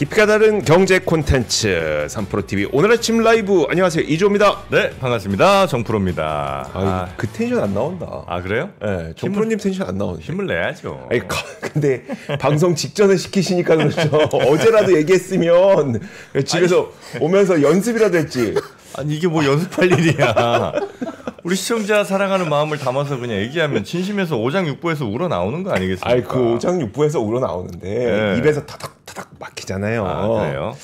깊이가 다른 경제 콘텐츠 3프로TV 오늘 아침 라이브. 안녕하세요, 이조입니다. 네, 반갑습니다. 정프로입니다. 그 텐션 안 나온다. 아, 그래요? 네, 정프로님 텐션 안 나오네. 힘을 내야죠. 아니, 근데 방송 직전에 시키시니까 그렇죠. 어제라도 얘기했으면 집에서 오면서 연습이라도 했지. 아니, 이게 뭐 연습할 일이야. 우리 시청자 사랑하는 마음을 담아서 그냥 얘기하면 진심에서 오장육부에서 우러나오는 거 아니겠습니까? 아니, 그 오장육부에서 우러나오는데 네. 입에서 타닥타닥 막히잖아요. 아, 그래요?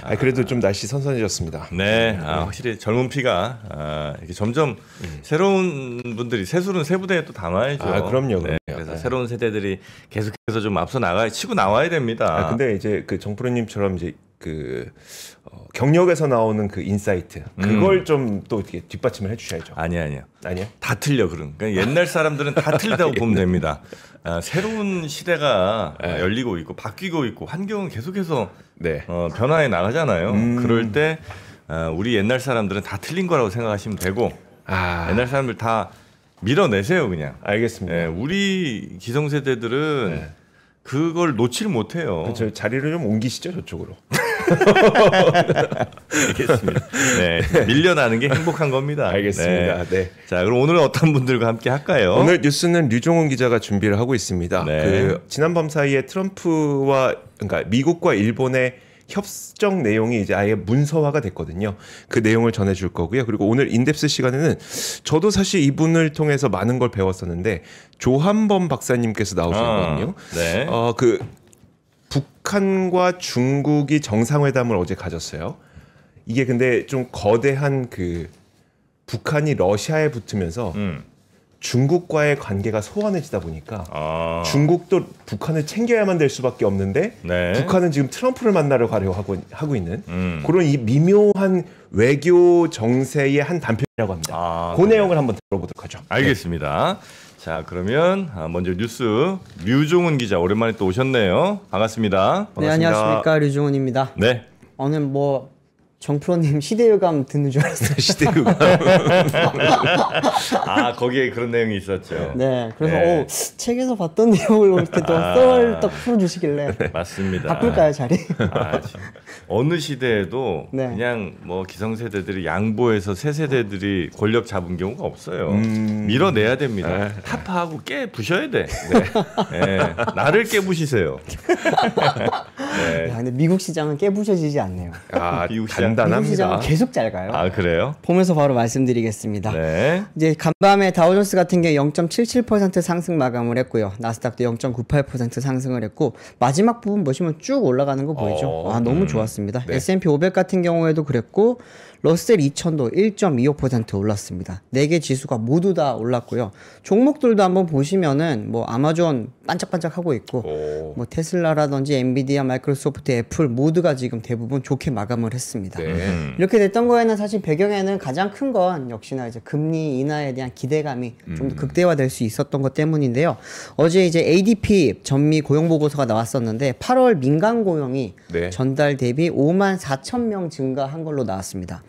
아니, 그래도 좀 날씨 선선해졌습니다. 네, 확실히 젊은 피가 이렇게 점점 새로운 분들이 새술은 새부대에 또 담아야죠. 아, 그럼요. 네, 그래서 새로운 세대들이 계속해서 좀 앞서 치고 나와야 됩니다. 근데 이제 그 정프로님처럼 이제 경력에서 나오는 그 인사이트 그걸 좀 또 이렇게 뒷받침을 해주셔야죠. 아니요. 다 틀려 그런. 그러니까 옛날 사람들은 다 틀리다고 보면 됩니다. 새로운 시대가 열리고 있고 바뀌고 있고 환경은 계속해서 변화해 나가잖아요. 그럴 때 우리 옛날 사람들은 다 틀린 거라고 생각하시면 되고 옛날 사람들 다 밀어내세요 그냥. 알겠습니다. 우리 기성세대들은 그걸 놓질 못해요. 저 자리를 좀 옮기시죠, 저쪽으로. 알겠습니다. 네, 밀려나는 게 행복한 겁니다. 알겠습니다. 네. 자, 그럼 오늘은 어떤 분들과 함께 할까요? 오늘 뉴스는 류종훈 기자가 준비를 하고 있습니다. 네. 지난 밤 사이에 트럼프와 그러니까 미국과 일본의 협정 내용이 이제 아예 문서화가 됐거든요. 그 내용을 전해줄 거고요. 그리고 오늘 인덱스 시간에는 저도 사실 이분을 통해서 많은 걸 배웠었는데 조한범 박사님께서 나오셨거든요. 네. 북한과 중국이 정상회담을 어제 가졌어요. 이게 근데 좀 거대한 북한이 러시아에 붙으면서 중국과의 관계가 소원해지다 보니까 중국도 북한을 챙겨야만 될 수밖에 없는데 북한은 지금 트럼프를 만나러 가려고 하고 있는 그런 이 미묘한 외교 정세의 한 단편이라고 합니다. 그 내용을 한번 들어보도록 하죠. 알겠습니다. 자, 그러면 먼저 뉴스 류종훈 기자 오랜만에 또 오셨네요. 반갑습니다. 네, 안녕하십니까, 류종훈입니다. 네. 오늘 정프로님 시대유감 듣는 줄 알았어요. 시대유감. 거기에 그런 내용이 있었죠. 네, 그래서 책에서 봤던 내용을 이렇게 또 썰떡 풀어주시길래. 맞습니다. 바꿀까요, 자리? 어느 시대에도 그냥 기성세대들이 양보해서 새 세대들이 권력 잡은 경우가 없어요. 밀어내야 됩니다. 타파하고 깨부셔야 돼. 나를 깨부시세요. 근데 미국 시장은 깨부셔지지 않네요. 미국 시장 미국 시장은 계속 잘 가요. 그래요? 보면서 바로 말씀드리겠습니다. 이제 간밤에 다우존스 같은 경우 0.77% 상승 마감을 했고요. 나스닥도 0.98% 상승을 했고 마지막 부분 보시면 쭉 올라가는 거 보이죠? 너무 좋았습니다. S&P 500 같은 경우에도 그랬고 러셀 2000도 1.25% 올랐습니다. 4개 지수가 모두 다 올랐고요. 종목들도 한번 보시면은 아마존 반짝반짝하고 있고 테슬라라든지 엔비디아, 마이크로소프트, 애플 모두가 지금 대부분 좋게 마감을 했습니다. 이렇게 됐던 거에는 사실 배경에는 가장 큰 건 역시나 이제 금리 인하에 대한 기대감이 좀 더 극대화될 수 있었던 것 때문인데요. 어제 이제 ADP 전미 고용 보고서가 나왔었는데 8월 민간 고용이 전달 대비 54,000명 증가한 걸로 나왔습니다.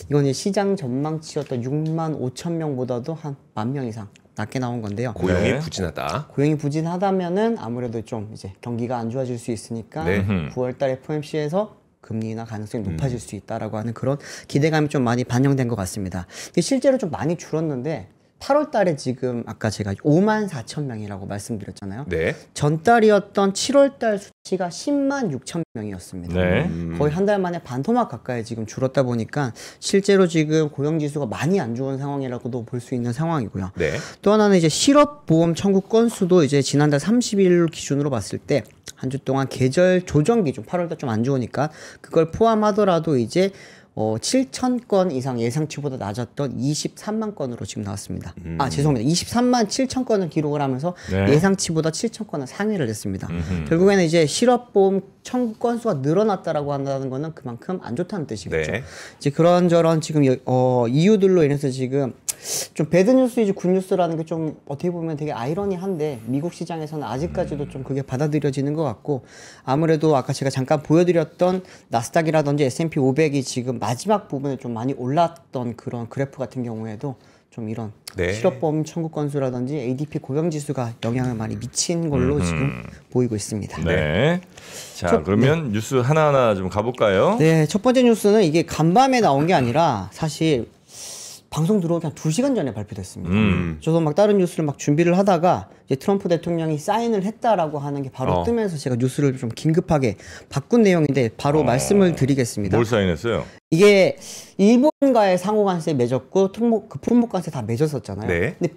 이건 이제 시장 전망치였던 65,000명보다도 한 10,000명 이상 낮게 나온 건데요. 고용이 부진하다. 고용이 부진하다면은 아무래도 좀 이제 경기가 안 좋아질 수 있으니까 9월달 FOMC에서 금리 인하 가능성이 높아질 수 있다라고 하는 그런 기대감이 좀 많이 반영된 것 같습니다. 실제로 좀 많이 줄었는데 8월 달에 지금 아까 제가 54,000명이라고 말씀드렸잖아요. 전달이었던 7월 달 수치가 106,000명이었습니다. 거의 한 달 만에 반토막 가까이 지금 줄었다 보니까 실제로 지금 고용지수가 많이 안 좋은 상황이라고도 볼 수 있는 상황이고요. 또 하나는 이제 실업보험 청구 건수도 이제 지난달 30일 기준으로 봤을 때 한 주 동안 계절 조정 기준 8월 달 좀 안 좋으니까 그걸 포함하더라도 이제 7,000건 이상 예상치보다 낮았던 23만 건으로 지금 나왔습니다. 죄송합니다. 23만 7천 건을 기록을 하면서 예상치보다 7천 건을 상회를 했습니다. 결국에는 이제 실업보험 청구 건수가 늘어났다라고 한다는 거는 그만큼 안 좋다는 뜻이겠죠. 이제 그런저런 지금 이유들로 인해서 지금 좀 배드뉴스 이제 굿뉴스라는 게 좀 어떻게 보면 되게 아이러니한데 미국 시장에서는 아직까지도 좀 그게 받아들여지는 것 같고 아무래도 아까 제가 잠깐 보여드렸던 나스닥이라든지 S&P 500이 지금 마지막 부분에 좀 많이 올랐던 그런 그래프 같은 경우에도 좀 이런 네. 실업보험 청구 건수라든지 ADP 고용 지수가 영향을 많이 미친 걸로 지금 보이고 있습니다. 네. 자, 그러면 뉴스 하나하나 좀 가볼까요? 네, 첫 번째 뉴스는 이게 간밤에 나온 게 아니라 사실 방송 들어오기 한 2시간 전에 발표됐습니다. 저도 막 다른 뉴스를 막 준비를 하다가 이제 트럼프 대통령이 사인을 했다라고 하는 게 바로 뜨면서 제가 뉴스를 좀 긴급하게 바꾼 내용인데 바로 말씀을 드리겠습니다. 뭘 사인했어요? 이게 일본과의 상호 관세 맺었고 그 품목 관세 다 맺었었잖아요. 네. 근데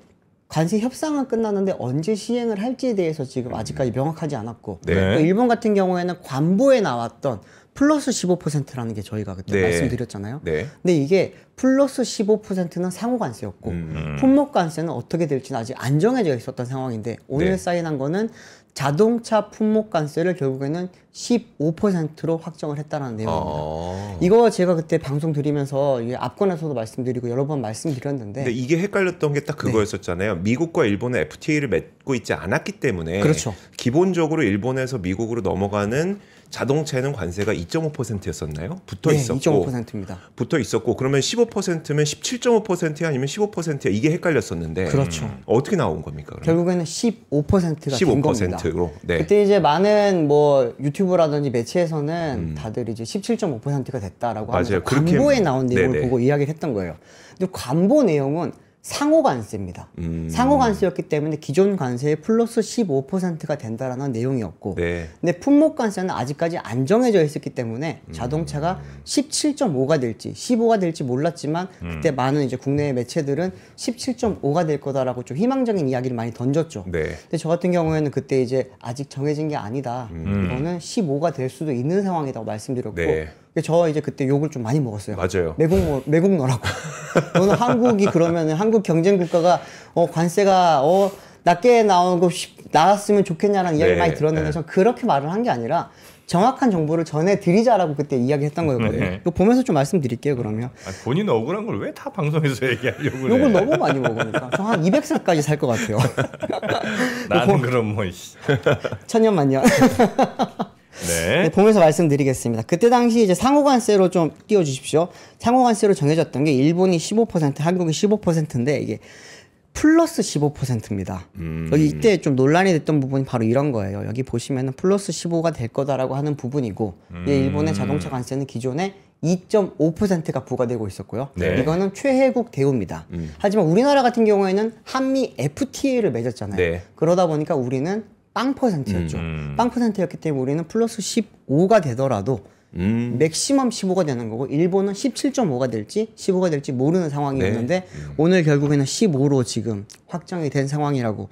관세 협상은 끝났는데 언제 시행을 할지에 대해서 지금 아직까지 명확하지 않았고 네. 또 일본 같은 경우에는 관보에 나왔던 플러스 15%라는 게 저희가 그때 네. 말씀드렸잖아요. 네. 근데 이게 플러스 15%는 상호 관세였고 품목 관세는 어떻게 될지는 아직 안 정해져 있었던 상황인데 오늘 네. 사인한 거는 자동차 품목 관세를 결국에는 15%로 확정을 했다는 내용입니다. 이거 제가 그때 방송 드리면서 앞권에서도 말씀드리고 여러 번 말씀드렸는데 근데 이게 헷갈렸던 게 딱 그거였었잖아요. 미국과 일본은 FTA를 맺고 있지 않았기 때문에 그렇죠. 기본적으로 일본에서 미국으로 넘어가는 자동차에는 관세가 2.5%였었나요? 붙어 네, 있었고 2.5%입니다. 붙어 있었고 그러면 15%면 17.5%야 아니면 15%야 이게 헷갈렸었는데 그렇죠. 어떻게 나온 겁니까? 그러면? 결국에는 15%가 된 겁니다. 15%로. 네. 그때 이제 많은 뭐 유튜브라든지 매체에서는 다들 이제 17.5%가 됐다라고 맞아요. 하면서 그렇게- 관보에 나온 내용을 네네. 보고 이야기를 했던 거예요. 근데 관보 내용은 상호 관세입니다. 상호 관세였기 때문에 기존 관세의 플러스 15%가 된다라는 내용이었고 네. 근데 품목 관세는 아직까지 안 정해져 있었기 때문에 자동차가 17.5가 될지 15가 될지 몰랐지만 그때 많은 이제 국내 매체들은 17.5가 될 거다라고 좀 희망적인 이야기를 많이 던졌죠. 네. 근데 저 같은 경우에는 그때 이제 아직 정해진 게 아니다. 이거는 15가 될 수도 있는 상황이라고 말씀드렸고 네. 저 이제 그때 욕을 좀 많이 먹었어요. 맞아요. 매국 너라고. 너는 한국이 그러면 한국 경쟁 국가가 관세가 낮게 나왔으면 좋겠냐라는 이야기를 네, 많이 들었는데 네. 전 그렇게 말을 한 게 아니라 정확한 정보를 전해드리자라고 그때 이야기했던 거였거든요. 네. 이거 보면서 좀 말씀드릴게요. 그러면 본인 억울한 걸 왜 다 방송에서 얘기하려고 그래? 욕을 너무 많이 먹으니까 저 한 200살까지 살 것 같아요. 나는 그럼 뭐 천년만년. 네. 네, 보면서 말씀드리겠습니다. 그때 당시 이제 상호관세로 좀 띄워주십시오. 상호관세로 정해졌던 게 일본이 15%, 한국이 15%인데 이게 플러스 15%입니다. 여기 이때 좀 논란이 됐던 부분이 바로 이런 거예요. 여기 보시면은 플러스 15가 될 거다라고 하는 부분이고 일본의 자동차 관세는 기존에 2.5%가 부과되고 있었고요. 네. 이거는 최혜국 대우입니다. 하지만 우리나라 같은 경우에는 한미 FTA를 맺었잖아요. 네. 그러다 보니까 우리는 빵 퍼센트였죠. 빵 퍼센트였기 때문에 우리는 플러스 15가 되더라도 맥시멈 15가 되는 거고 일본은 17.5가 될지 15가 될지 모르는 상황이었는데 네. 오늘 결국에는 15로 지금 확정이 된 상황이라고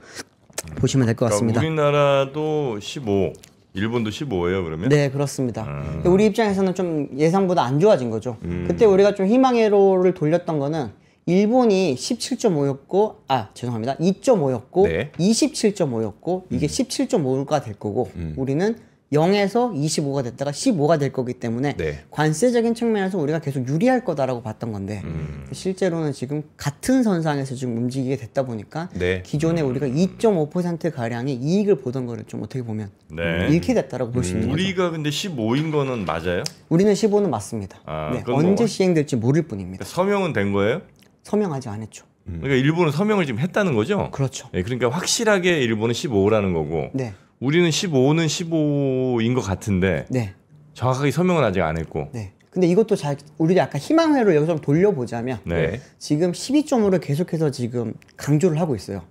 보시면 될 것 같습니다. 그러니까 우리나라도 15, 일본도 15예요, 그러면? 네, 그렇습니다. 우리 입장에서는 좀 예상보다 안 좋아진 거죠. 그때 우리가 좀 희망회로를 돌렸던 거는 일본이 17.5였고, 죄송합니다. 2.5였고, 네. 27.5였고, 이게 17.5가 될 거고, 우리는 0에서 25가 됐다가 15가 될 거기 때문에 네. 관세적인 측면에서 우리가 계속 유리할 거다라고 봤던 건데 실제로는 지금 같은 선상에서 지금 움직이게 됐다 보니까 네. 기존에 우리가 2.5% 가량의 이익을 보던 거를 좀 어떻게 보면 네. 잃게 됐다라고 볼 수 있는 거죠. 우리가 근데 15인 거는 맞아요? 우리는 15는 맞습니다. 네, 그럼 언제 뭐- 시행될지 모를 뿐입니다. 서명은 된 거예요? 서명하지 않았죠. 그러니까 일본은 서명을 지금 했다는 거죠? 그렇죠. 네, 그러니까 확실하게 일본은 15라는 거고 네, 우리는 15는 15인 것 같은데 네, 정확하게 서명은 아직 안 했고 네. 근데 이것도 우리 약간 희망회로 여기서 좀 돌려보자면 네. 지금 12.5를 계속해서 지금 강조를 하고 있어요.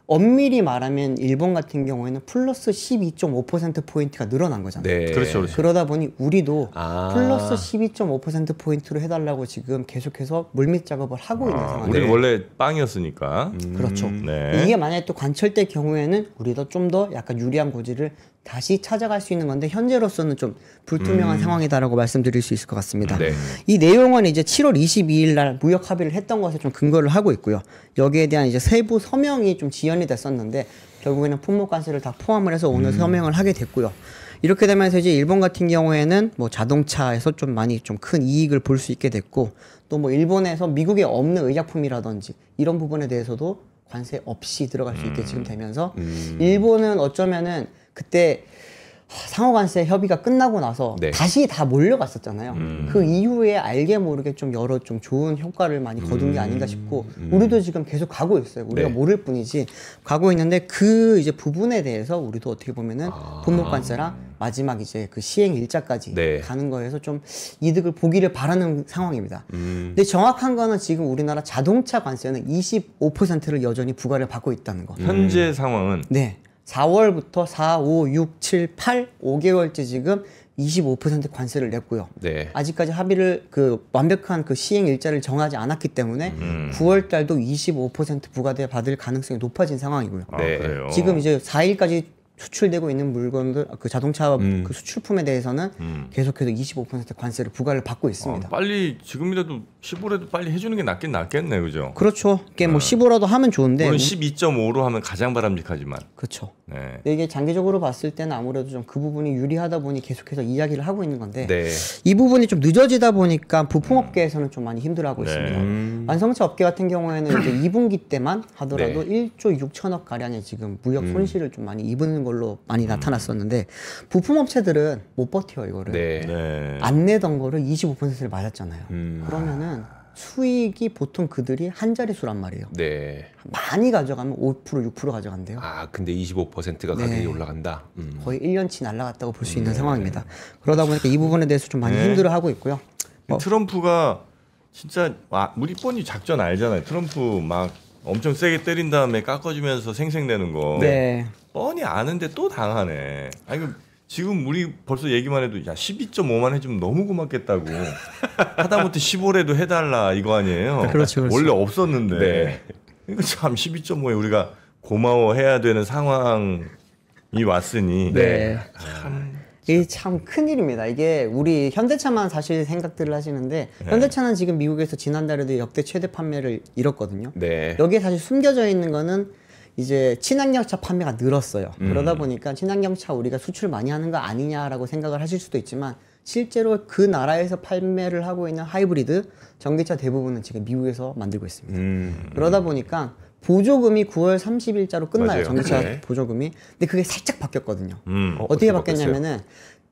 엄밀히 말하면 일본 같은 경우에는 플러스 12.5%포인트가 늘어난 거잖아요. 네. 그렇죠, 그렇죠. 그러다 보니 우리도 아. 플러스 12.5%포인트로 해달라고 지금 계속해서 물밑 작업을 하고 있는 상황이에요. 우리는 네. 원래 빵이었으니까. 그렇죠. 네. 이게 만약에 또 관철대 경우에는 우리도 좀 더 약간 유리한 고지를 다시 찾아갈 수 있는 건데 현재로서는 좀 불투명한 상황이다라고 말씀드릴 수 있을 것 같습니다. 네. 이 내용은 이제 7월 22일 날 무역 합의를 했던 것에 좀 근거를 하고 있고요. 여기에 대한 이제 세부 서명이 좀 지연이 됐었는데 결국에는 품목 관세를 다 포함을 해서 오늘 서명을 하게 됐고요. 이렇게 되면서 이제 일본 같은 경우에는 뭐 자동차에서 좀 많이 좀 큰 이익을 볼 수 있게 됐고 또 뭐 일본에서 미국에 없는 의약품이라든지 이런 부분에 대해서도 관세 없이 들어갈 수 있게 지금 되면서 일본은 어쩌면은 그때 상호관세 협의가 끝나고 나서 네. 다시 다 몰려갔었잖아요. 그 이후에 알게 모르게 좀 여러 좀 좋은 효과를 많이 거둔 게 아닌가 싶고 우리도 지금 계속 가고 있어요. 우리가 네. 모를 뿐이지 가고 있는데 그 이제 부분에 대해서 우리도 어떻게 보면은 품목관세랑 마지막 이제 그 시행 일자까지 네. 가는 거에서 좀 이득을 보기를 바라는 상황입니다. 근데 정확한 거는 지금 우리나라 자동차 관세는 25%를 여전히 부과를 받고 있다는 거. 현재 상황은 네. 4월부터 4, 5, 6, 7, 8, 5개월째 지금 25% 관세를 냈고요. 네. 아직까지 합의를 그 완벽한 그 시행 일자를 정하지 않았기 때문에 9월 달도 25% 부과돼 받을 가능성이 높아진 상황이고요. 네. 그래요. 지금 이제 4일까지 수출되고 있는 물건들 그 자동차 그 수출품에 대해서는 계속해서 25% 관세를 부과를 받고 있습니다. 빨리 지금이라도 15라도 빨리 해주는 게 낫긴 낫겠네, 그죠? 그렇죠. 이게 뭐 15라도 하면 좋은데 물론 12.5로 하면 가장 바람직하지만. 그렇죠. 네. 근데 이게 장기적으로 봤을 때는 아무래도 좀 그 부분이 유리하다 보니 계속해서 이야기를 하고 있는 건데 네. 이 부분이 좀 늦어지다 보니까 부품업계에서는 좀 많이 힘들어하고 네. 있습니다. 완성차 업계 같은 경우에는 이제 2분기 때만 하더라도 1조 6천억 가량의 지금 무역 손실을 좀 많이 입은 걸로 많이 나타났었는데 부품업체들은 못 버텨요 이거를. 네. 네. 안 내던 거를 25%를 맞았잖아요. 그러면은 수익이 보통 그들이 한 자릿수란 말이에요. 네. 많이 가져가면 5%, 6% 가져간대요. 아, 근데 25%가 가격이 네. 올라간다. 거의 1년치 날라갔다고 볼 수 있는 상황입니다. 그러다 보니까 이 부분에 대해서 좀 많이 힘들어하고 있고요. 트럼프가 진짜 우리 뻔히 작전 알잖아요. 트럼프 막 엄청 세게 때린 다음에 깎아주면서 생색내는 거. 네. 뻔히 아는데 또 당하네. 아니 지금 우리 벌써 얘기만 해도 야 12.5만 해주면 너무 고맙겠다고 하다못해 15라도 해달라 이거 아니에요. 그렇죠, 그렇죠. 원래 없었는데. 네. 이거 참 12.5에 우리가 고마워해야 되는 상황이 왔으니. 네. 이게 참 큰일입니다. 이게 우리 현대차만 사실 생각들을 하시는데 현대차는 지금 미국에서 지난달에도 역대 최대 판매를 이뤘거든요. 네. 여기에 사실 숨겨져 있는 거는 이제 친환경차 판매가 늘었어요. 그러다 보니까 친환경차 우리가 수출 많이 하는 거 아니냐라고 생각을 하실 수도 있지만 실제로 그 나라에서 판매를 하고 있는 하이브리드 전기차 대부분은 지금 미국에서 만들고 있습니다. 그러다 보니까 보조금이 9월 30일자로 끝나요. 맞아요. 전기차 네. 보조금이. 근데 그게 살짝 바뀌었거든요. 어떻게 어떻게 바뀌었냐면은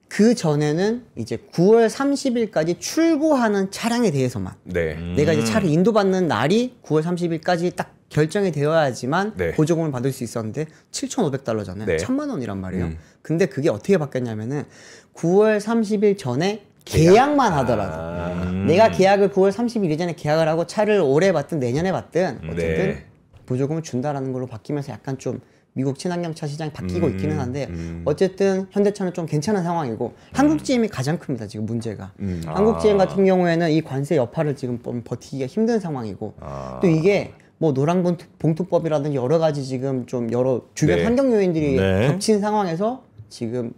그 전에는 이제 9월 30일까지 출고하는 차량에 대해서만 네. 내가 이제 차를 인도받는 날이 9월 30일까지 딱 결정이 되어야지만 네. 보조금을 받을 수 있었는데 7,500달러잖아요. 네. 1,000만 원이란 말이에요. 근데 그게 어떻게 바뀌었냐면은 9월 30일 전에 계약만 하더라도 내가 계약을 9월 30일 이전에 계약을 하고 차를 올해 받든 내년에 받든 어쨌든 네. 보조금을 준다라는 걸로 바뀌면서 약간 좀 미국 친환경차 시장이 바뀌고 있기는 한데 어쨌든 현대차는 좀 괜찮은 상황이고 한국 GM이 가장 큽니다 지금 문제가. 한국 GM 같은 경우에는 이 관세 여파를 지금 버티기가 힘든 상황이고 또 이게 뭐 노란봉투법이라든지 여러 가지 지금 좀 여러 주변 네. 환경 요인들이 네. 겹친 상황에서 지금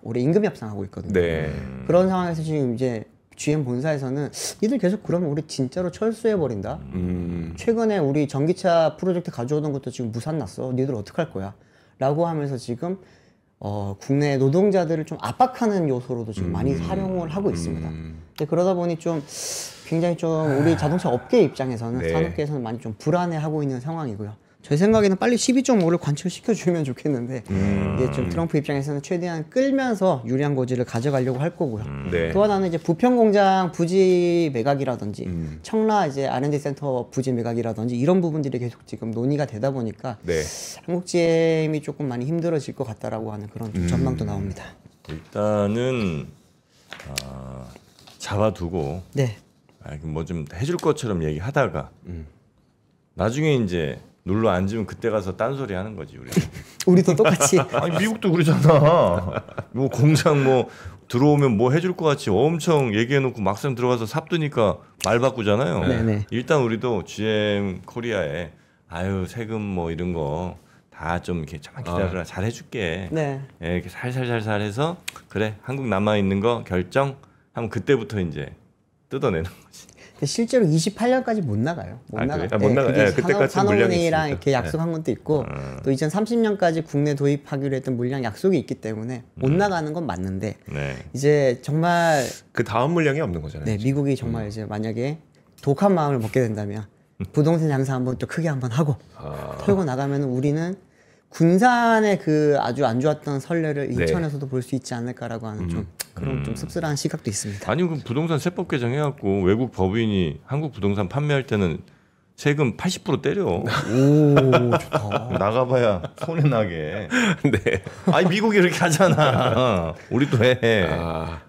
올해 임금 협상하고 있거든요. 네. 그런 상황에서 지금 이제 GM 본사에서는 니들 계속 그러면 우리 진짜로 철수해 버린다. 최근에 우리 전기차 프로젝트 가져오던 것도 지금 무산 났어. 니들 어떡할 거야? 라고 하면서 지금 국내 노동자들을 좀 압박하는 요소로도 지금 많이 활용을 하고 있습니다. 근데 그러다 보니 좀 굉장히 좀 우리 자동차 업계 입장에서는 네. 산업계에서는 많이 좀 불안해하고 있는 상황이고요. 제 생각에는 빨리 12.5를 관철시켜주면 좋겠는데 이게 좀 트럼프 입장에서는 최대한 끌면서 유리한 고지를 가져가려고 할 거고요. 네. 또 하나는 이제 부평공장 부지 매각이라든지 청라 이제 R&D 센터 부지 매각이라든지 이런 부분들이 계속 지금 논의가 되다 보니까 네. 한국 GM이 조금 많이 힘들어질 것 같다라고 하는 그런 좀 전망도 나옵니다. 일단은 잡아두고 네. 뭐 좀 해줄 것처럼 얘기하다가 나중에 이제 눌러 앉으면 그때 가서 딴소리 하는 거지 우리. 우리도 똑같이 아니 미국도 그러잖아. 뭐 공장 뭐 들어오면 뭐 해줄 것 같이 엄청 얘기해놓고 막상 들어가서 삽두니까 말 바꾸잖아요. 네네. 일단 우리도 GM 코리아에 아유 세금 뭐 이런 거 다 좀 이렇게 잠깐 기다려라 잘 해줄게. 네. 예, 이렇게 살살살살 해서 그래 한국 남아 있는 거 결정 하면 그때부터 이제 뜯어내는 거지. 근데 실제로 28년까지 못 나가요. 못 아, 나갈 그래요? 때 못 나가- 그게 예, 그때까지 물량이 산업은행이랑 있으니까. 이렇게 약속한 것도 있고 또 2030년까지 국내 도입하기로 했던 물량 약속이 있기 때문에 못 나가는 건 맞는데 네. 이제 정말 그 다음 물량이 없는 거잖아요. 네, 미국이 정말 이제 만약에 독한 마음을 먹게 된다면 부동산 장사 한번 또 크게 한번 하고 털고 나가면 우리는 군산의 그 아주 안 좋았던 선례를 인천에서도 볼 수 있지 않을까라고 하는 좀 그런 좀 씁쓸한 시각도 있습니다. 아니 그럼 부동산 세법 개정해갖고 외국 법인이 한국 부동산 판매할 때는 세금 80% 때려. 오 좋다. 나가봐야 손해 나게. 네. 아니 미국이 이렇게 하잖아. 우리도 해.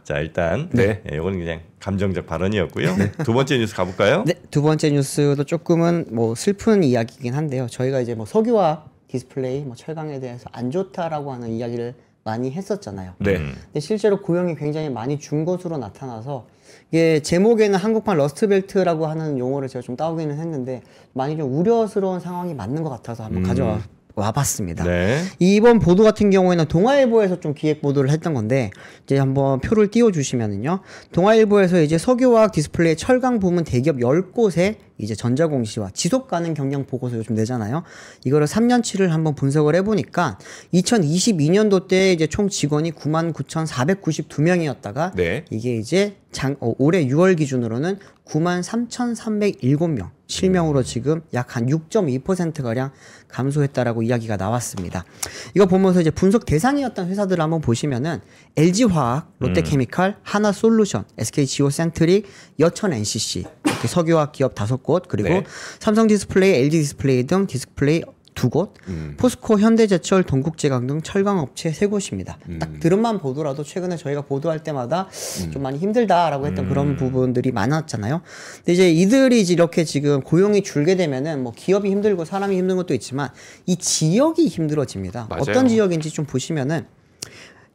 자 일단 이거는 그냥 감정적 발언이었고요. 두 번째 뉴스 가볼까요? 네, 두 번째 뉴스도 조금은 뭐 슬픈 이야기이긴 한데요. 저희가 이제 뭐 석유화학 디스플레이, 뭐 철강에 대해서 안 좋다라고 하는 이야기를 많이 했었잖아요. 네. 근데 실제로 고용이 굉장히 많이 준 것으로 나타나서 이게 제목에는 한국판 러스트벨트라고 하는 용어를 제가 좀 따오기는 했는데 많이 좀 우려스러운 상황이 맞는 것 같아서 한번 가져와 봤습니다. 네. 이번 보도 같은 경우에는 동아일보에서 좀 기획 보도를 했던 건데 이제 한번 표를 띄워 주시면은요. 동아일보에서 이제 석유화학 디스플레이 철강 부문 대기업 10곳에 이제 전자공시와 지속 가능 경영 보고서 요즘 내잖아요. 이거를 3년치를 한번 분석을 해보니까 2022년도 때 이제 총 직원이 99,492명이었다가 이게 이제 올해 6월 기준으로는 93,307명 실명으로 지금 약 한 6.2%가량 감소했다라고 이야기가 나왔습니다. 이거 보면서 이제 분석 대상이었던 회사들을 한번 보시면은 LG화학, 롯데케미칼, 하나솔루션, SK지오센트릭, 여천NCC 이렇게 석유화학 기업 5곳 그리고 삼성디스플레이, LG디스플레이 등 디스플레이 2곳, 포스코, 현대제철, 동국제강 등 철강업체 3곳입니다. 딱 들음만 보더라도 최근에 저희가 보도할 때마다 좀 많이 힘들다라고 했던 그런 부분들이 많았잖아요. 근데 이제 이들이 이제 이렇게 지금 고용이 줄게 되면은 뭐 기업이 힘들고 사람이 힘든 것도 있지만 이 지역이 힘들어집니다. 맞아요. 어떤 지역인지 좀 보시면은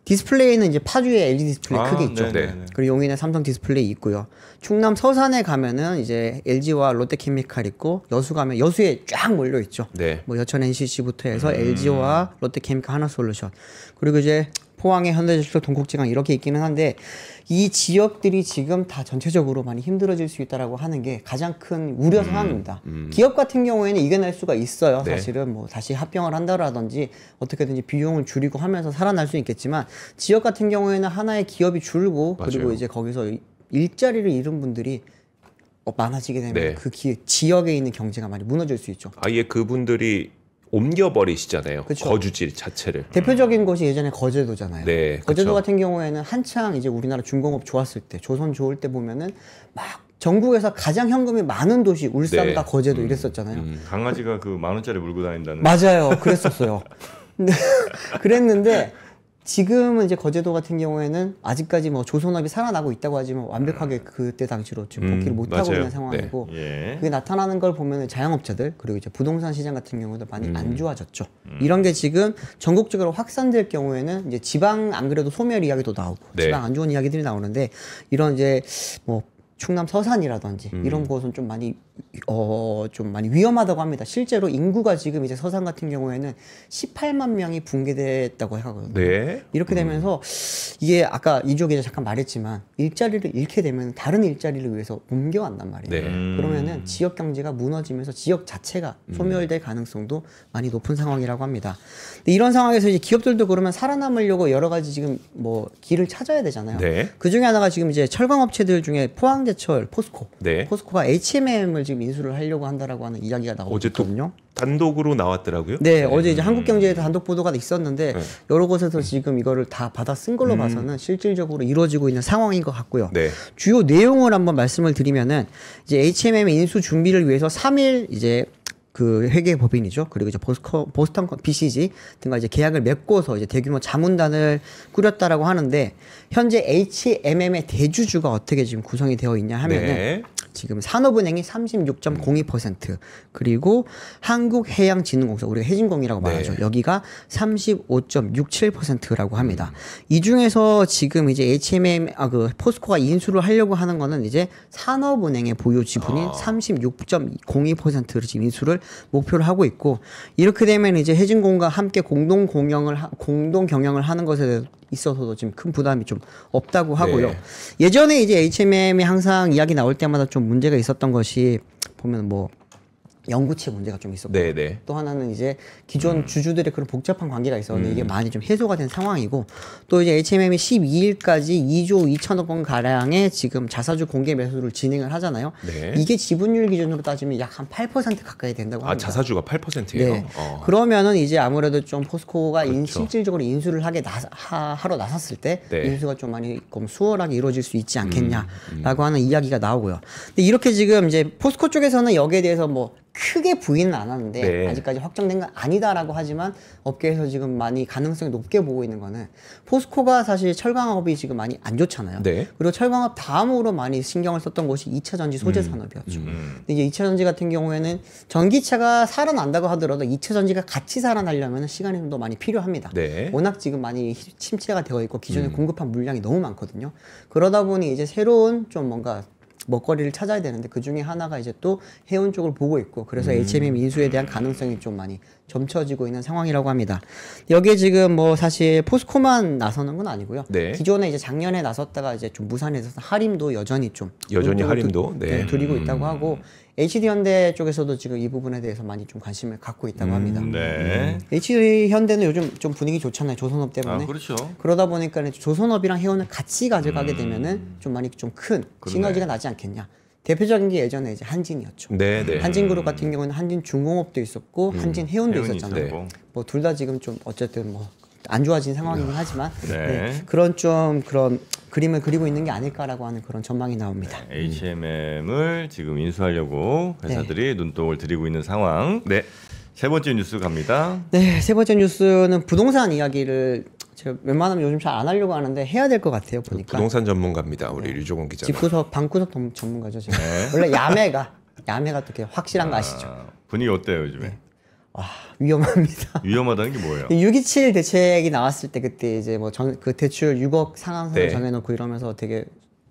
디스플레이는 이제 파주에 LG 디스플레이 크게 있죠. 그리고 용인에 삼성 디스플레이 있고요. 충남 서산에 가면은 이제 LG와 롯데케미칼 있고 여수 가면 여수에 쫙 몰려 있죠. 뭐 여천 NCC부터 해서 LG와 롯데케미칼, 하나솔루션 그리고 이제 포항에 현대제철, 동국제강 이렇게 있기는 한데 이 지역들이 지금 다 전체적으로 많이 힘들어질 수 있다라고 하는 게 가장 큰 우려 상황입니다. 기업 같은 경우에는 이겨낼 수가 있어요. 사실은 뭐 다시 합병을 한다라든지 어떻게든지 비용을 줄이고 하면서 살아날 수 있겠지만 지역 같은 경우에는 하나의 기업이 줄고 그리고 이제 거기서 일자리를 잃은 분들이 많아지게 되면 그 지역에 있는 경제가 많이 무너질 수 있죠. 아예 그분들이 옮겨버리시잖아요. 그쵸. 거주지 자체를. 대표적인 곳이 예전에 거제도잖아요. 거제도 그쵸. 같은 경우에는 한창 이제 우리나라 중공업 좋았을 때, 조선 좋을 때 보면은 막 전국에서 가장 현금이 많은 도시 울산과 거제도 이랬었잖아요. 강아지가 그 10,000원짜리 물고 다닌다는. 맞아요. 그랬었어요. 근데 그랬는데 지금은 이제 거제도 같은 경우에는 아직까지 뭐 조선업이 살아나고 있다고 하지만 완벽하게 그때 당시로 지금 복귀를 못하고 있는 상황이고 그게 나타나는 걸 보면 자영업자들 그리고 이제 부동산 시장 같은 경우도 많이 안 좋아졌죠. 이런 게 지금 전국적으로 확산될 경우에는 이제 지방 안 그래도 소멸 이야기도 나오고 지방 안 좋은 이야기들이 나오는데 이런 이제 뭐 충남 서산이라든지 이런 곳은 좀 많이 위험하다고 합니다. 실제로 인구가 지금 이제 서산 같은 경우에는 18만 명이 붕괴됐다고 하거든요. 이렇게 되면서 이게 아까 이조 기자 잠깐 말했지만 일자리를 잃게 되면 다른 일자리를 위해서 옮겨간단 말이에요. 그러면은 지역 경제가 무너지면서 지역 자체가 소멸될 가능성도 많이 높은 상황이라고 합니다. 근데 이런 상황에서 이제 기업들도 그러면 살아남으려고 여러 가지 지금 뭐 길을 찾아야 되잖아요. 그 중에 하나가 지금 이제 철강업체들 중에 포항제철, 포스코가 H&M을 지금 인수를 하려고 한다라고 하는 이야기가 나오거든요. 단독으로 나왔더라고요. 어제 이제 한국경제에서 단독 보도가 있었는데 여러 곳에서 지금 이거를 다 받아 쓴 걸로 봐서는 실질적으로 이루어지고 있는 상황인 것 같고요. 주요 내용을 한번 말씀을 드리면은 이제 H&M 인수 준비를 위해서 3일 이제 그 회계법인이죠. 그리고 이제 보스턴 BCG 등과 이제 계약을 맺고서 이제 대규모 자문단을 꾸렸다라고 하는데 현재 H&M의 대주주가 어떻게 지금 구성이 되어 있냐 하면은 지금 산업은행이 36.02% 그리고 한국해양진흥공사 우리가 해진공이라고 말하죠. 여기가 35.67%라고 합니다. 이 중에서 지금 이제 H&M 그 포스코가 인수를 하려고 하는 거는 이제 산업은행의 보유 지분인 36.02%를 지금 인수를 목표를 하고 있고 이렇게 되면 이제 해진공과 함께 공동 경영을 하는 것에 있어서도 지금 큰 부담이 좀 없다고 하고요. 예전에 이제 H&M이 항상 이야기 나올 때마다 좀 문제가 있었던 것이 보면 뭐 영구채 문제가 좀 있었고 네네. 또 하나는 이제 기존 주주들의 그런 복잡한 관계가 있었는데 이게 많이 좀 해소가 된 상황이고 또 이제 HMM이 12일까지 2조 2천억 원 가량의 지금 자사주 공개 매수를 진행을 하잖아요. 네. 이게 지분율 기준으로 따지면 약 한 8% 가까이 된다고 합니다. 자사주가 8%예요? 네. 그러면은 이제 아무래도 좀 포스코가 실질적으로 인수를 하러 나섰을 때 네. 인수가 좀 많이 수월하게 이루어질 수 있지 않겠냐라고 하는 이야기가 나오고요. 근데 이렇게 지금 이제 포스코 쪽에서는 여기에 대해서 뭐 크게 부인은 안 하는데 네. 아직까지 확정된 건 아니다라고 하지만 업계에서 지금 많이 가능성이 높게 보고 있는 거는 포스코가 사실 철강업이 지금 많이 안 좋잖아요. 네. 그리고 철강업 다음으로 많이 신경을 썼던 곳이 2차 전지 소재 산업이었죠. 근데 이제 2차 전지 같은 경우에는 전기차가 살아난다고 하더라도 2차 전지가 같이 살아나려면 시간이 좀 더 많이 필요합니다. 네. 워낙 지금 많이 침체가 되어 있고 기존에 공급한 물량이 너무 많거든요. 그러다 보니 이제 새로운 좀 뭔가 먹거리를 찾아야 되는데 그 중에 하나가 이제 또 해운 쪽을 보고 있고 그래서 HMM 인수에 대한 가능성이 좀 많이 점쳐지고 있는 상황이라고 합니다. 여기에 지금 뭐 사실 포스코만 나서는 건 아니고요. 네. 기존에 이제 작년에 나섰다가 이제 좀 무산해서 하림도 여전히 하림도 네. 드리고 있다고 하고 HD현대 쪽에서도 지금 이 부분에 대해서 많이 좀 관심을 갖고 있다고 합니다. 네. HD현대는 요즘 좀 분위기 좋잖아요. 조선업 때문에. 그렇죠. 그러다 보니까 조선업이랑 해운을 같이 가져가게 되면은 좀 많이 좀 큰 시너지가 나지 않겠냐. 대표적인 게 예전에 이제 한진이었죠. 네, 네. 한진그룹 같은 경우는 한진중공업도 있었고 한진해운도 있었잖아요. 뭐 둘 다 지금 좀 어쨌든 뭐 안 좋아진 상황이긴 하지만 네. 그런 그림을 그리고 있는 게 아닐까라고 하는 그런 전망이 나옵니다. HMM을 지금 인수하려고 회사들이 눈독을 들이고 있는 상황. 네. 세 번째 뉴스 갑니다. 네, 세 번째 뉴스는 부동산 이야기를 제가 웬만하면 요즘 잘 안 하려고 하는데 해야 될 것 같아요. 보니까. 부동산 전문가입니다. 우리 류종원 기자. 집구석, 방구석 전문가죠. 제가. 원래 야매가 또 이렇게 확실한 거 아시죠? 분위기 어때요 요즘에? 와, 위험합니다. 위험하다는 게 뭐예요? 627 대책이 나왔을 때 그때 이제 뭐 그 대출 6억 상한선을 정해놓고 이러면서 되게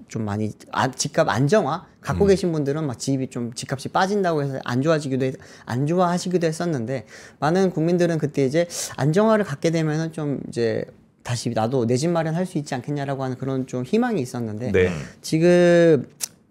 좀 많이 집값 안정화 갖고 계신 분들은 막 집이 좀 집값이 빠진다고 해서 안 좋아하시기도 했었는데 많은 국민들은 그때 이제 안정화를 갖게 되면은 좀 이제 다시 나도 내 집 마련할 수 있지 않겠냐라고 하는 그런 좀 희망이 있었는데 지금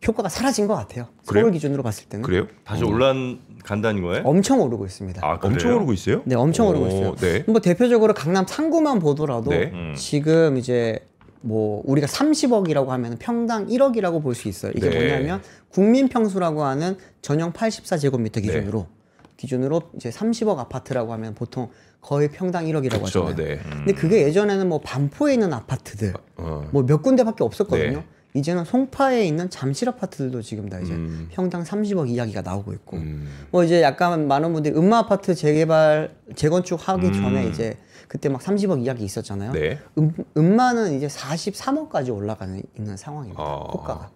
효과가 사라진 것 같아요. 그래요? 서울 기준으로 봤을 때는. 그래요? 다시 올라간다는 거예요? 엄청 오르고 있습니다. 엄청 오르고 있어요? 네, 엄청 오르고 있어요. 네. 뭐 대표적으로 강남 3구만 보더라도 지금 이제 뭐 우리가 30억이라고 하면 평당 1억이라고 볼 수 있어요. 이게 뭐냐면 국민 평수라고 하는 전용 84제곱미터 기준으로 이제 30억 아파트라고 하면 보통 거의 평당 1억이라고 하잖아요. 근데 그게 예전에는 뭐 반포에 있는 아파트들 뭐 몇 군데밖에 없었거든요. 이제는 송파에 있는 잠실 아파트들도 지금 다 이제 평당 30억 이야기가 나오고 있고 뭐 이제 약간 많은 분들이 음마 아파트 재건축하기 전에 이제 그때 막 30억 이야기 있었잖아요. 음마는 이제 43억까지 올라가는 있는 상황입니다. 호가가.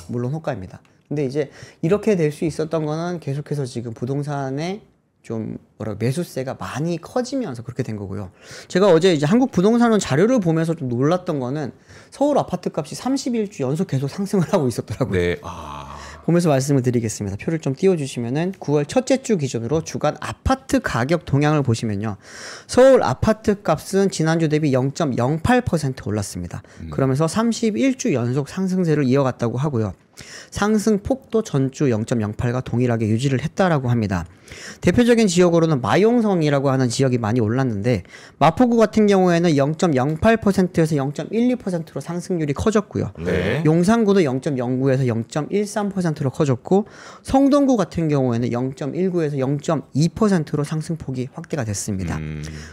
물론 호가입니다. 근데 이제 이렇게 될 수 있었던 거는 계속해서 지금 부동산의 좀 매수세가 많이 커지면서 그렇게 된 거고요. 제가 어제 이제 한국 부동산원 자료를 보면서 좀 놀랐던 거는 서울 아파트 값이 31주 연속 계속 상승을 하고 있었더라고요. 보면서 말씀을 드리겠습니다. 표를 좀 띄워주시면은 9월 첫째 주 기준으로 주간 아파트 가격 동향을 보시면요. 서울 아파트 값은 지난주 대비 0.08% 올랐습니다. 그러면서 31주 연속 상승세를 이어갔다고 하고요. 상승 폭도 전주 0.08과 동일하게 유지를 했다라고 합니다. 대표적인 지역으로는 마용성이라고 하는 지역이 많이 올랐는데 마포구 같은 경우에는 0.08%에서 0.12%로 상승률이 커졌고요. 용산구도 0.09에서 0.13%로 커졌고 성동구 같은 경우에는 0.19에서 0.2%로 상승폭이 확대가 됐습니다.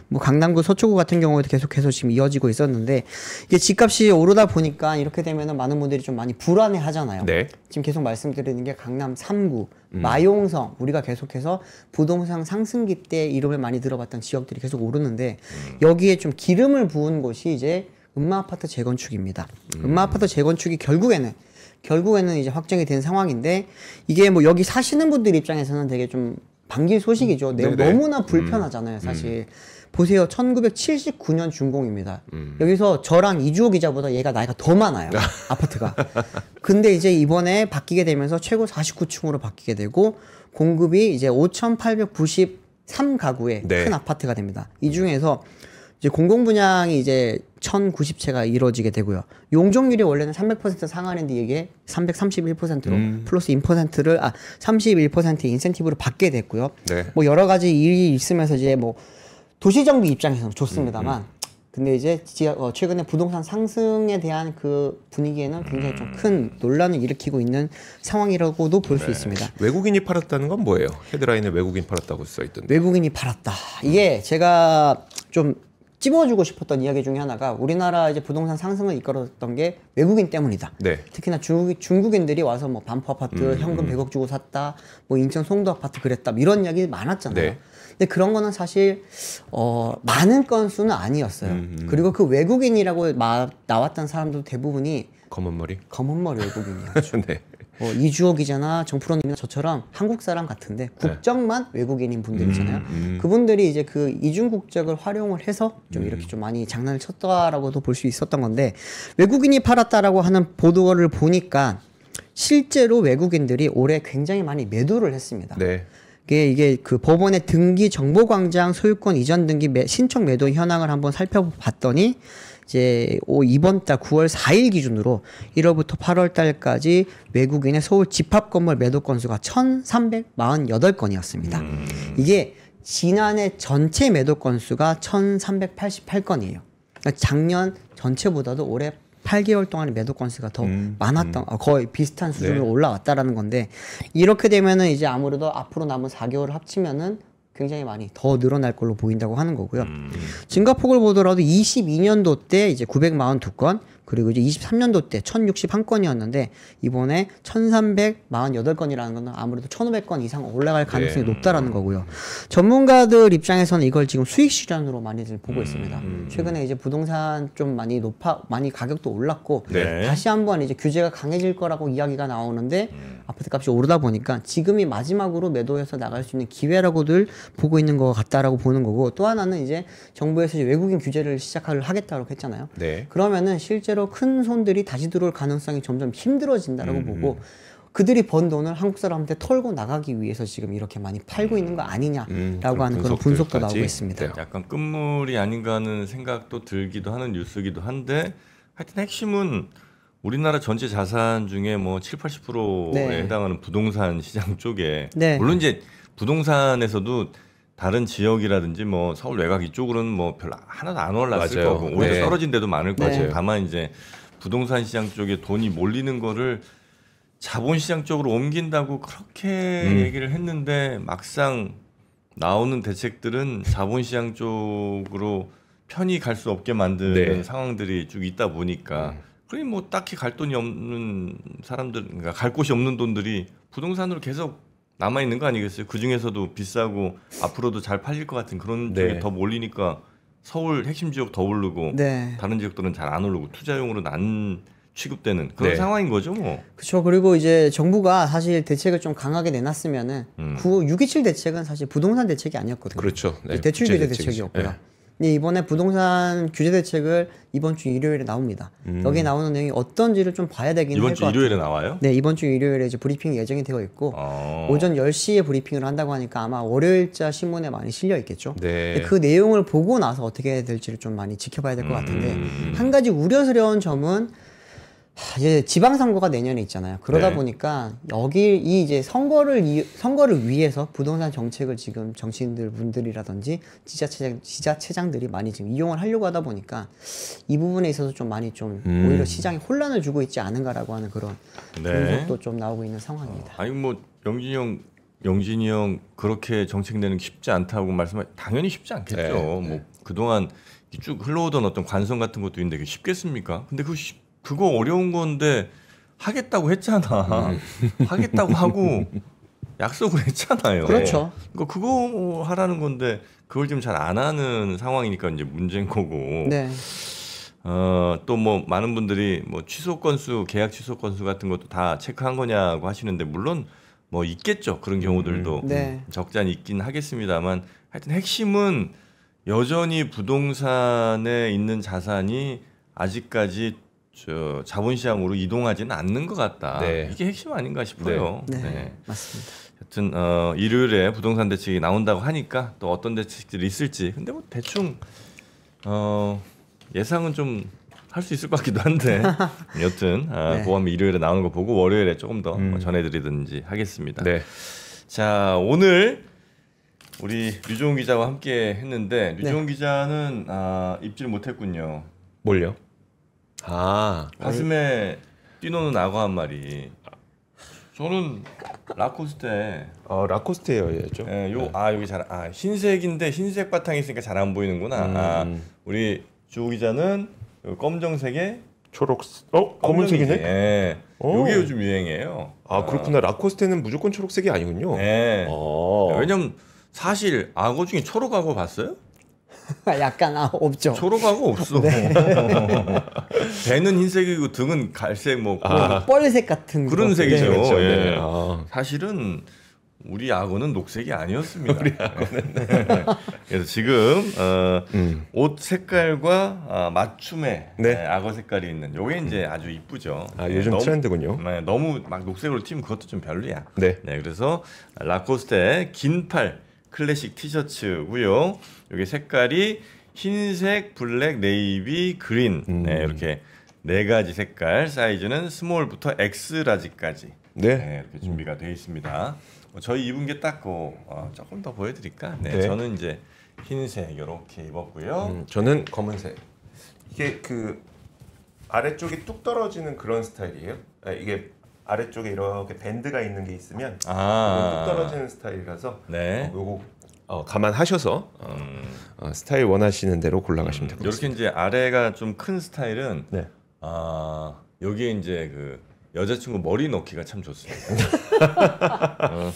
뭐 강남구 서초구 같은 경우에도 계속해서 지금 이어지고 있었는데 이게 집값이 오르다 보니까 이렇게 되면은 많은 분들이 좀 많이 불안해 하잖아요. 지금 계속 말씀드리는 게 강남 3구, 마용성, 우리가 계속해서 부동산 상승기 때 이름을 많이 들어봤던 지역들이 계속 오르는데 여기에 좀 기름을 부은 곳이 이제 음마아파트 재건축입니다. 음마아파트 재건축이 결국에는 이제 확정이 된 상황인데 이게 뭐 여기 사시는 분들 입장에서는 되게 좀 반길 소식이죠. 너무나 불편하잖아요, 사실. 보세요. 1979년 준공입니다. 여기서 저랑 이주호 기자보다 얘가 나이가 더 많아요. 아파트가. 근데 이제 이번에 바뀌게 되면서 최고 49층으로 바뀌게 되고 공급이 이제 5,893가구의 큰 아파트가 됩니다. 이 중에서 이제 공공 분양이 이제 1,090채가 이루어지게 되고요. 용적률이 원래는 300% 상한인데 이게 331%로 플러스 31%의 인센티브를 받게 됐고요. 네. 뭐 여러 가지 일이 있으면서 이제 뭐 도시정비 입장에서는 좋습니다만 근데 이제 최근에 부동산 상승에 대한 그 분위기에는 굉장히 좀 큰 논란을 일으키고 있는 상황이라고도 볼 수 있습니다. 외국인이 팔았다는 건 뭐예요? 헤드라인에 외국인 팔았다고 써 있던데. 외국인이 팔았다. 이게 제가 좀 찝어주고 싶었던 이야기 중에 하나가 우리나라 이제 부동산 상승을 이끌었던 게 외국인 때문이다. 네. 특히나 중국인들이 와서 뭐 반포 아파트 현금 100억 주고 샀다. 뭐 인천 송도 아파트 그랬다. 이런 이야기 많았잖아요. 네. 근데 그런 거는 사실 많은 건수는 아니었어요. 그리고 그 외국인이라고 나왔던 사람도 대부분이 검은 머리 외국인이었죠. 네. 이주호 기자나 정프로님이나 저처럼 한국 사람 같은데 국적만 외국인인 분들이잖아요. 그분들이 이제 그 이중 국적을 활용을 해서 좀 이렇게 좀 많이 장난을 쳤다라고도 볼 수 있었던 건데 외국인이 팔았다라고 하는 보도를 보니까 실제로 외국인들이 올해 굉장히 많이 매도를 했습니다. 네. 이게 그 법원의 등기 정보광장 소유권 이전 등기 신청 매도 현황을 한번 살펴봤더니 이제 이번 달 9월 4일 기준으로 1월부터 8월 달까지 외국인의 서울 집합 건물 매도 건수가 1,348건이었습니다. 이게 지난해 전체 매도 건수가 1,388건이에요. 그러니까 작년 전체보다도 올해 8개월 동안의 매도 건수가 더 많았던 거의 비슷한 수준으로 올라왔다라는 건데 이렇게 되면은 이제 아무래도 앞으로 남은 4개월을 합치면은 굉장히 많이 더 늘어날 걸로 보인다고 하는 거고요. 증가폭을 보더라도 22년도 때 이제 942건 그리고 이제 23년도 때 1061건이었는데 이번에 1348건이라는 건 아무래도 1500건 이상 올라갈 가능성이 높다라는 거고요. 전문가들 입장에서는 이걸 지금 수익 실현으로 많이들 보고 있습니다. 최근에 이제 부동산 좀 많이 가격도 올랐고 다시 한번 이제 규제가 강해질 거라고 이야기가 나오는데 아파트 값이 오르다 보니까 지금이 마지막으로 매도해서 나갈 수 있는 기회라고들 보고 있는 것 같다라고 보는 거고 또 하나는 이제 정부에서 이제 외국인 규제를 하겠다고 했잖아요. 네. 그러면은 실제로 큰 손들이 다시 들어올 가능성이 점점 힘들어진다라고 보고 그들이 번 돈을 한국 사람한테 털고 나가기 위해서 지금 이렇게 많이 팔고 있는 거 아니냐라고 하는 그런 분석도 나오고 있습니다. 네. 약간 끝물이 아닌가 하는 생각도 들기도 하는 뉴스기도 한데 하여튼 핵심은 우리나라 전체 자산 중에 뭐 7, 80%에 해당하는 부동산 시장 쪽에 물론 이제 부동산에서도 다른 지역이라든지 뭐 서울 외곽 이쪽으로는 뭐 별로 하나도 안 올랐을 맞아요. 거고 오히려 떨어진 데도 많을 거고 다만 이제 부동산 시장 쪽에 돈이 몰리는 거를 자본시장 쪽으로 옮긴다고 그렇게 얘기를 했는데 막상 나오는 대책들은 자본시장 쪽으로 편히 갈 수 없게 만드는 상황들이 쭉 있다 보니까 그러니 뭐 딱히 갈 돈이 없는 사람들, 그러니까 갈 곳이 없는 돈들이 부동산으로 계속 남아 있는 거 아니겠어요? 그 중에서도 비싸고 앞으로도 잘 팔릴 것 같은 그런 쪽에 더 몰리니까 서울 핵심 지역 더 오르고 다른 지역들은 잘 안 오르고 투자용으로는 안 취급되는 그런 상황인 거죠, 뭐. 그렇죠. 그리고 이제 정부가 사실 대책을 좀 강하게 내놨으면은 627 대책은 사실 부동산 대책이 아니었거든요. 그렇죠. 네. 대출 규제 대책이었고요. 근데 이번에 부동산 규제 대책을 이번 주 일요일에 나옵니다. 여기에 나오는 내용이 어떤지를 좀 봐야 되긴 할 것 같아요. 이번 주 일요일에 나와요? 네, 이번 주 일요일에 이제 브리핑이 예정이 되어 있고 오전 10시에 브리핑을 한다고 하니까 아마 월요일자 신문에 많이 실려 있겠죠. 네. 그 내용을 보고 나서 어떻게 될지를 좀 많이 지켜봐야 될 것 같은데 한 가지 우려스러운 점은 이제 지방선거가 내년에 있잖아요. 그러다 보니까 여기 이 이제 선거를 위해서 부동산 정책을 지금 정치인들 분들이라든지 지자체장들이 많이 지금 이용을 하려고 하다 보니까 이 부분에 있어서 좀 많이 좀 오히려 시장에 혼란을 주고 있지 않은가라고 하는 그런 분석도 좀 나오고 있는 상황입니다. 아니 뭐 영진이 형 그렇게 정책 내는 게 쉽지 않다고 당연히 쉽지 않겠죠. 뭐 그동안 쭉 흘러오던 어떤 관성 같은 것도 있는데 그게 쉽겠습니까? 근데 그거 어려운 건데 하겠다고 했잖아. 하겠다고 하고 약속을 했잖아요. 그렇죠. 그거 하라는 건데 그걸 지금 잘 안 하는 상황이니까 이제 문제인 거고. 또 뭐 많은 분들이 뭐 취소 건수, 계약 취소 건수 같은 것도 다 체크한 거냐고 하시는데 물론 뭐 있겠죠. 그런 경우들도 적지 않게 있긴 하겠습니다만 하여튼 핵심은 여전히 부동산에 있는 자산이 아직까지 자본시장으로 이동하지는 않는 것 같다. 이게 핵심 아닌가 싶어요. 맞습니다. 하여튼 일요일에 부동산 대책이 나온다고 하니까 또 어떤 대책들이 있을지. 근데 뭐 대충 예상은 좀 할 수 있을 것 같기도 한데 여튼 네. 그거 한번 일요일에 나오는 거 보고 월요일에 조금 더 전해드리든지 하겠습니다. 네. 자, 오늘 우리 류종훈 기자와 함께 했는데 류종훈 기자는 입질 못했군요. 뭘요? 가슴에 뛰노는 악어 한 마리. 저는 라코스테. 라코스테였죠. 여기 잘 흰색인데 흰색 바탕이 있으니까 잘 안 보이는구나. 우리 주 기자는 검정색에 검은색이네. 예. 요게 요즘 유행이에요. 그렇구나. 라코스테는 무조건 초록색이 아니군요. 네. 왜냐면 사실 악어 중에 초록 악어 봤어요? 약간 없죠. 초록 악어 없어. 배는 흰색이고 등은 갈색 뭐 뻘색 같은 그런 색이죠. 그렇죠. 예. 네. 사실은 우리 악어는 녹색이 아니었습니다. 우리 악어는. 그래서 지금 옷 색깔과 맞춤의 악어 색깔이 있는 요게 이제 아주 이쁘죠. 요즘 트렌드군요. 너무 막 녹색으로 튀면 그것도 좀 별로야. 네. 그래서 라코스테 긴팔 클래식 티셔츠고요. 여기 색깔이 흰색, 블랙, 네이비, 그린 이렇게 4가지 색깔, 사이즈는 스몰부터 X라지까지 이렇게 준비가 되어 있습니다. 저희 입은 게 딱 조금 더 보여드릴까? 저는 이제 흰색 이렇게 입었고요. 저는 검은색. 이게 그 아래쪽이 뚝 떨어지는 그런 스타일이에요. 이게 아래쪽에 이렇게 밴드가 있는 게 있으면 뚝 떨어지는 스타일이라서 요거 감안하셔서 스타일 원하시는 대로 골라가시면 됩니다. 이렇게 이제 아래가 좀 큰 스타일은 여기에 이제 그 여자친구 머리 넣기가 참 좋습니다.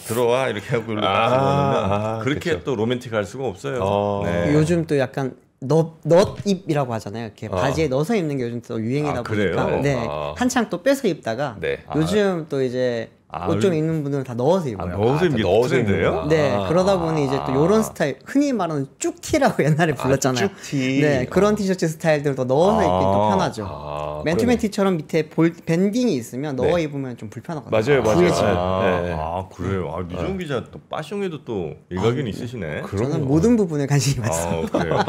들어와 이렇게 하고 넣으면 그렇게 그렇죠. 또 로맨틱할 수가 없어요. 요즘 또 약간 넛입이라고 하잖아요. 이렇게 바지에 넣어서 입는 게 요즘 또 유행이다 보니까 한창 또 빼서 입다가 요즘 또 이제 옷 좀 입는 분들은 다 넣어서 입어요. 넣어서 입는 게 트렌드예요? 그러다 보니 이제 또 요런 스타일, 흔히 말하는 쭉티라고 옛날에 불렀잖아요. 쭉티. 그런 티셔츠 스타일들도 넣어서 입기 또 편하죠. 맨투맨 티처럼 밑에 밴딩이 있으면 넣어 입으면 좀 불편하거든요. 맞아요. 그래요. 류종 기자 또 패션에도 또 일가견이 있으시네. 저는 모든 부분에 관심이 많습니다. 그래요?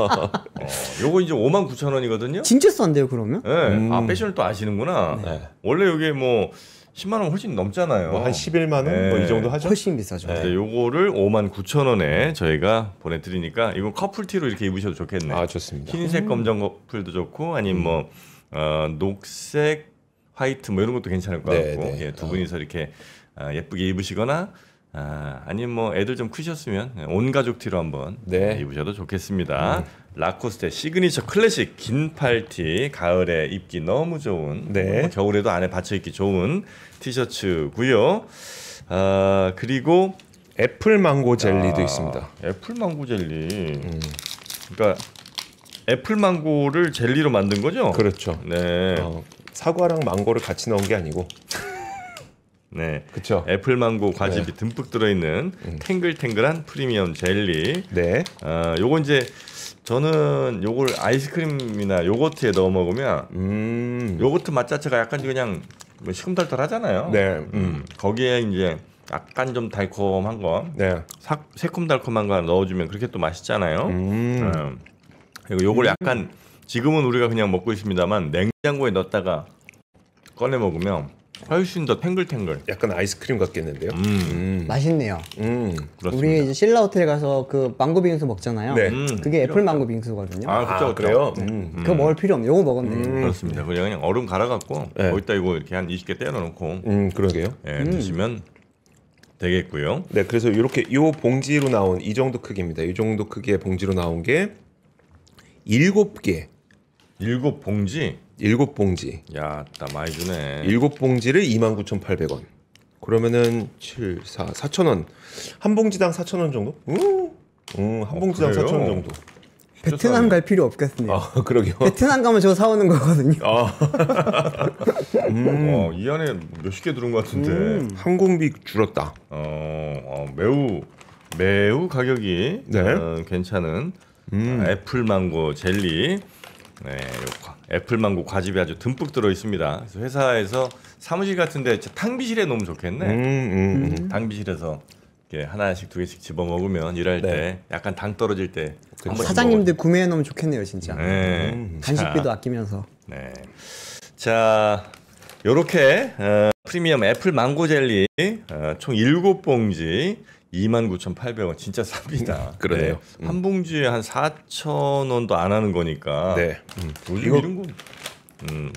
요거 이제 59,000원이거든요. 진짜 싼데요, 그러면? 패션을 또 아시는구나. 원래 여기 뭐 10만 원 훨씬 넘잖아요. 한 11만 원 뭐 이 정도 하죠. 훨씬 비싸죠. 요거를 59,000원에 저희가 보내드리니까 이거 커플티로 이렇게 입으셔도 좋겠네. 좋습니다. 흰색 검정 커플도 좋고 아니면 뭐 녹색 화이트 뭐 이런 것도 괜찮을 것 같고 두 분이서 이렇게 예쁘게 입으시거나 아니면 뭐 애들 좀 크셨으면 온 가족 티로 한번 입으셔도 좋겠습니다. 라코스테 시그니처 클래식 긴팔티 가을에 입기 너무 좋은 겨울에도 안에 받쳐 입기 좋은 티셔츠고요. 그리고 애플 망고 젤리도 있습니다. 애플 망고 젤리. 그러니까 애플 망고를 젤리로 만든 거죠? 그렇죠. 사과랑 망고를 같이 넣은 게 아니고. 그렇죠. 애플 망고 과즙이 듬뿍 들어있는 탱글탱글한 프리미엄 젤리. 요거 이제 저는 요걸 아이스크림이나 요거트에 넣어 먹으면 요거트 맛 자체가 약간 그냥 뭐 시큼달달하잖아요. 거기에 이제 약간 좀 달콤한 거, 새콤달콤한 거 넣어주면 그렇게 또 맛있잖아요. 그리고 요걸 약간 지금은 우리가 그냥 먹고 있습니다만 냉장고에 넣었다가 꺼내 먹으면 훨씬 더 탱글탱글. 약간 아이스크림 같겠는데요. 맛있네요. 그렇습니다. 우리 이제 신라 호텔 가서 그 망고 빙수 먹잖아요. 그게 애플 망고 빙수거든요. 그렇죠. 그래요? 그거 먹을 필요 없네. 요거 먹으면 돼요. 그렇습니다. 그냥 얼음 갈아갖고 거기다 이거 이렇게 한 20개 떼어놓고 그러게요. 드시면 되겠고요. 그래서 이렇게 요 봉지로 나온 이 정도 크기입니다. 이 정도 크기의 봉지로 나온 게 7개. 7봉지? 7봉지. 야, 나 많이 주네. 7봉지를 29,800원. 그러면은 7, 4, 4,000원. 한 봉지당 4,000원 정도? 한 봉지당 4,000원 정도. 베트남 갈 필요 없겠네요. 그러게요. 베트남 가면 저거 사오는 거거든요. 이 안에 몇십 개 들은 것 같은데. 항공비 줄었다. 매우 가격이 괜찮은 애플 망고 젤리. 애플 망고 과즙이 아주 듬뿍 들어 있습니다. 그래서 회사에서 사무실 같은데 탕비실에 놓으면 좋겠네. 탕비실에서 이렇게 하나씩 두 개씩 집어 먹으면 일할 때 약간 당 떨어질 때 사장님들 구매해 놓으면 좋겠네요, 진짜. 간식비도 아끼면서. 네. 자, 요렇게 프리미엄 애플 망고 젤리 총 7봉지 29,800원 진짜 쌉니다. 그러네요. 네. 한 봉지에 한 4,000원도 안 하는 거니까. 네. 요즘 이런 거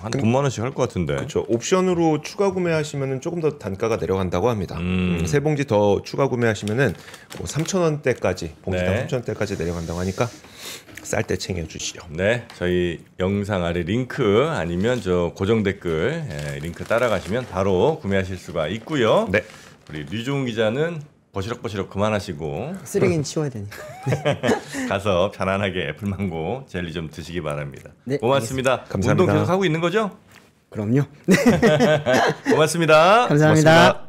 한 돈만 원씩 할 것 같은데. 그렇죠. 옵션으로 추가 구매하시면은 조금 더 단가가 내려간다고 합니다. 세 봉지 더 추가 구매하시면은 뭐 3,000원대까지 봉지당 3,000원대까지 내려간다고 하니까 쌀 때 챙겨 주시죠. 네, 저희 영상 아래 링크 아니면 저 고정 댓글 링크 따라가시면 바로 구매하실 수가 있고요. 네. 우리 류종훈 기자는 버시럭버시럭 그만하시고 쓰레기는 치워야 되니까. 가서 편안하게 애플망고 젤리 좀 드시기 바랍니다. 네, 고맙습니다. 감사합니다. 운동 계속 하고 있는 거죠? 그럼요. 고맙습니다. 감사합니다. 고맙습니다.